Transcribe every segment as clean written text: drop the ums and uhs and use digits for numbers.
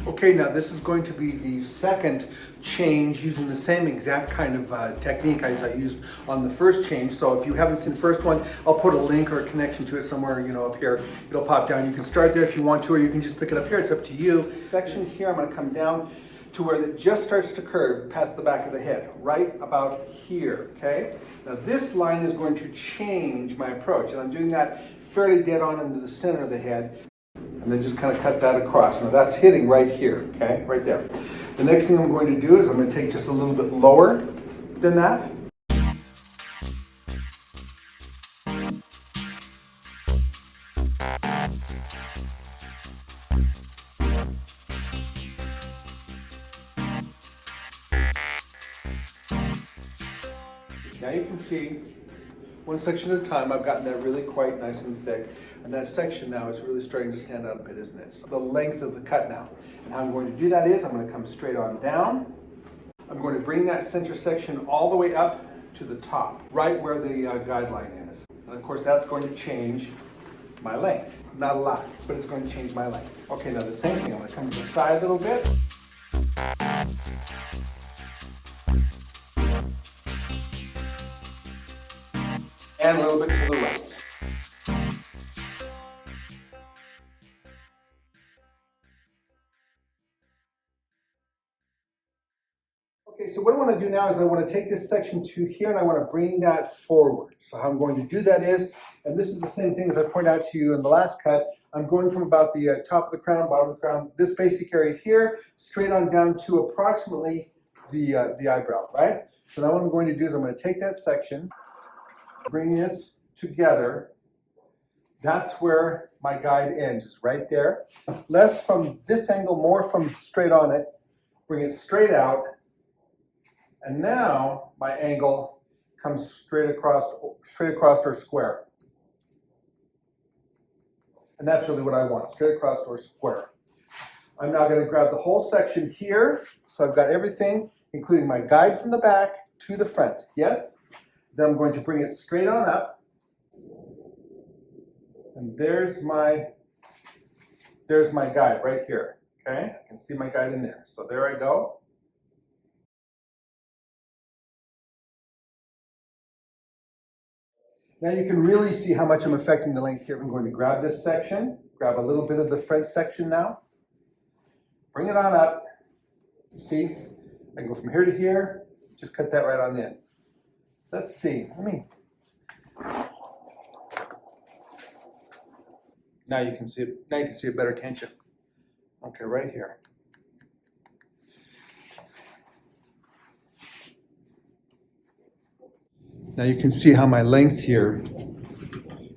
Okay, now this is going to be the second change using the same exact kind of technique as I used on the first change. So if you haven't seen the first one, I'll put a link or a connection to it somewhere, up here. It'll pop down. You can start there if you want to, or you can just pick it up here. It's up to you. Section here, I'm going to come down to where it just starts to curve past the back of the head, right about here, okay? Now this line is going to change my approach, and I'm doing that fairly dead on into the center of the head. And then just kind of cut that across. Now that's hitting right here, okay, right there. The next thing I'm going to do is I'm going to take just a little bit lower than that. Now you can see one section at a time, I've gotten that really quite nice and thick. And that section now is really starting to stand out a bit, isn't it? So the length of the cut now. And how I'm going to do that is I'm going to come straight on down. I'm going to bring that center section all the way up to the top, right where the guideline is. And of course that's going to change my length. Not a lot, but it's going to change my length. Okay, now the same thing, I'm going to come to the side a little bit. And a little bit to the right. Okay, so what I want to do now is I want to take this section through here and I want to bring that forward. So how I'm going to do that is, and this is the same thing as I pointed out to you in the last cut, I'm going from about the top of the crown, bottom of the crown, this basic area here, straight on down to approximately the eyebrow, right? So now what I'm going to do is I'm going to take that section, bring this together. That's where my guide ends, is right there. Less from this angle, more from straight on it. Bring it straight out. And now my angle comes straight across or square. And that's really what I want, straight across or square. I'm now going to grab the whole section here. So I've got everything, including my guide from the back to the front. Yes? Then I'm going to bring it straight on up. And there's my guide right here. Okay? I can see my guide in there. So there I go. Now you can really see how much I'm affecting the length here. I'm going to grab this section, grab a little bit of the front section now, bring it on up. You see, I can go from here to here, just cut that right on in. Let's see, now you can see it better, can't you? Okay, right here. Now you can see how my length here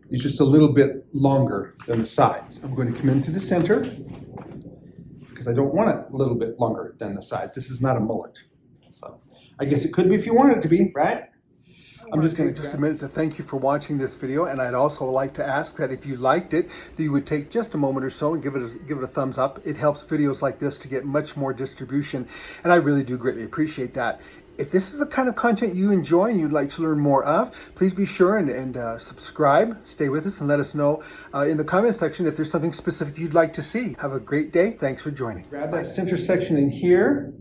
is just a little bit longer than the sides. I'm going to come into the center because I don't want it a little bit longer than the sides. This is not a mullet. So I guess it could be if you want it to be, right? I'm just going to take just a minute to thank you for watching this video, and I'd also like to ask that if you liked it, that you would take just a moment or so and give it a thumbs up. It helps videos like this to get much more distribution, and I really do greatly appreciate that. If this is the kind of content you enjoy and you'd like to learn more of, please be sure and subscribe, stay with us, and let us know in the comment section if there's something specific you'd like to see. Have a great day. Thanks for joining. Grab that center section in here.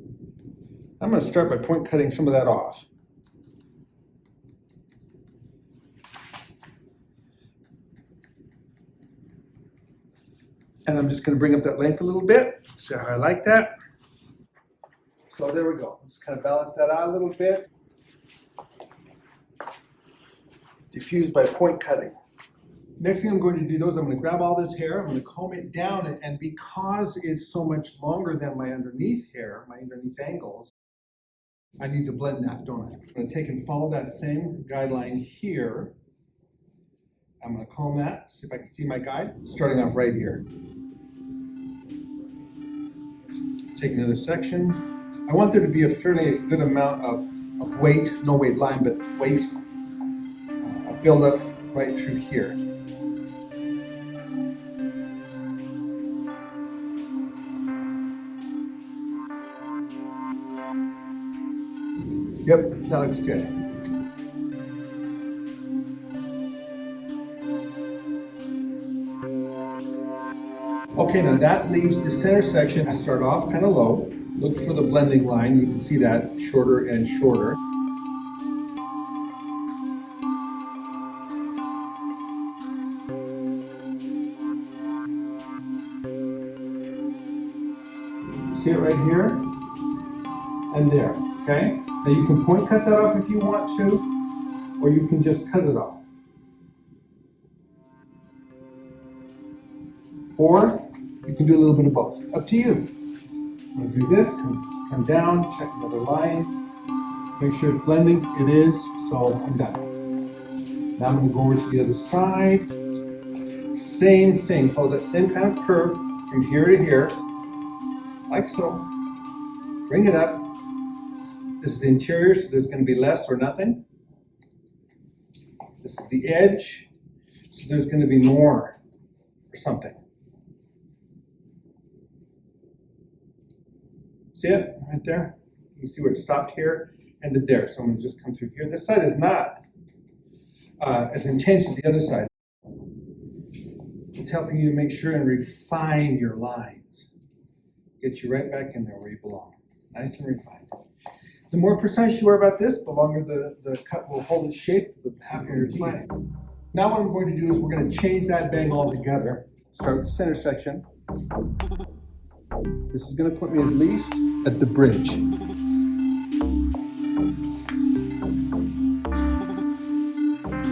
I'm going to start by point cutting some of that off. And I'm just going to bring up that length a little bit. See how I like that. So there we go. Just kind of balance that out a little bit. Diffuse by point cutting. Next thing I'm going to do is I'm going to grab all this hair, I'm going to comb it down, and because it's so much longer than my underneath hair, my underneath angles, I need to blend that, don't I? I'm going to take and follow that same guideline here. I'm going to comb that, see if I can see my guide, starting off right here. Take another section. I want there to be a fairly good amount of weight, no weight line, but weight build up right through here. Yep, that looks good. Okay, now that leaves the center section. I start off kind of low. Look for the blending line. You can see that shorter and shorter. See it right here and there, okay? Now you can point cut that off if you want to, or you can just cut it off. Or you can do a little bit of both, up to you. I'm gonna do this, come down, check another line, make sure it's blending, it is, so I'm done. Now I'm gonna go over to the other side, same thing, follow that same kind of curve from here to here, like so. Bring it up. This is the interior, so there's going to be less or nothing. This is the edge, so there's going to be more or something. See it right there? You can see where it stopped here, ended there. So I'm going to just come through here. This side is not as intense as the other side. It's helping you to make sure and refine your lines. Get you right back in there where you belong. Nice and refined. The more precise you are about this, the longer the cut will hold its shape, the happier you're planning. Now what I'm going to do is we're going to change that bang altogether. Start with the center section. This is going to put me at least at the bridge.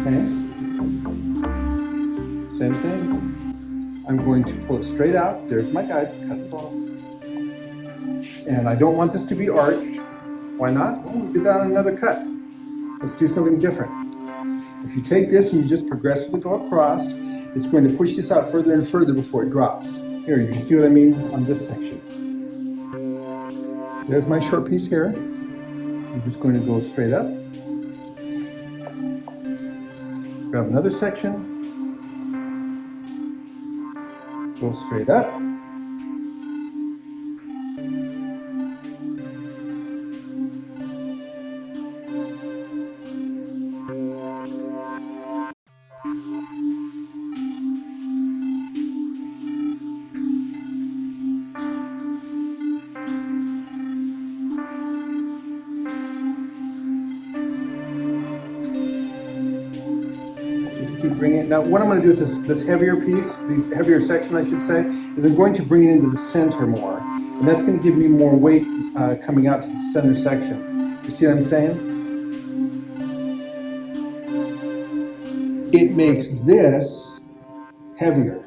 Okay. Same thing. I'm going to pull it straight out. There's my guide. Cut it off. And I don't want this to be arched. Why not? Well, we did that on another cut. Let's do something different. If you take this and you just progressively go across, it's going to push this out further and further before it drops. Here, you can see what I mean on this section. There's my short piece here. I'm just going to go straight up. Grab another section. Go straight up. Keep bringing it. Now what I'm going to do with this heavier piece, this heavier section I should say, is I'm going to bring it into the center more. And that's going to give me more weight coming out to the center section. You see what I'm saying? It makes this heavier.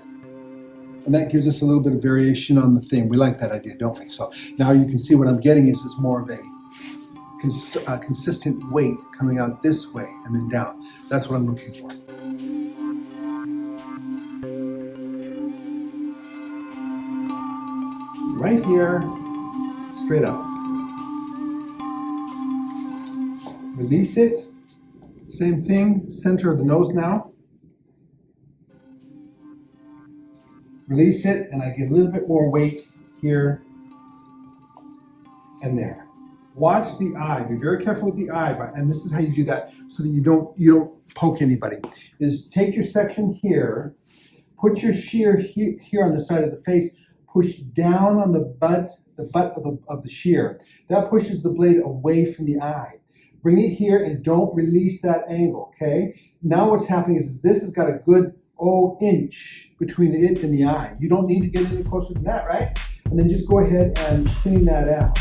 And that gives us a little bit of variation on the theme. We like that idea, don't we? So now you can see what I'm getting is it's more of a consistent weight coming out this way and then down. That's what I'm looking for. Right here, straight up. Release it. Same thing, center of the nose now. Release it, and I give a little bit more weight here and there. Watch the eye. Be very careful with the eye, and this is how you do that so that you don't poke anybody. Is take your section here, put your shear here on the side of the face. Push down on the butt of the shear. That pushes the blade away from the eye. Bring it here and don't release that angle, okay? Now what's happening is this has got a good inch between it and the eye. You don't need to get any closer than that, right? And then just go ahead and clean that out.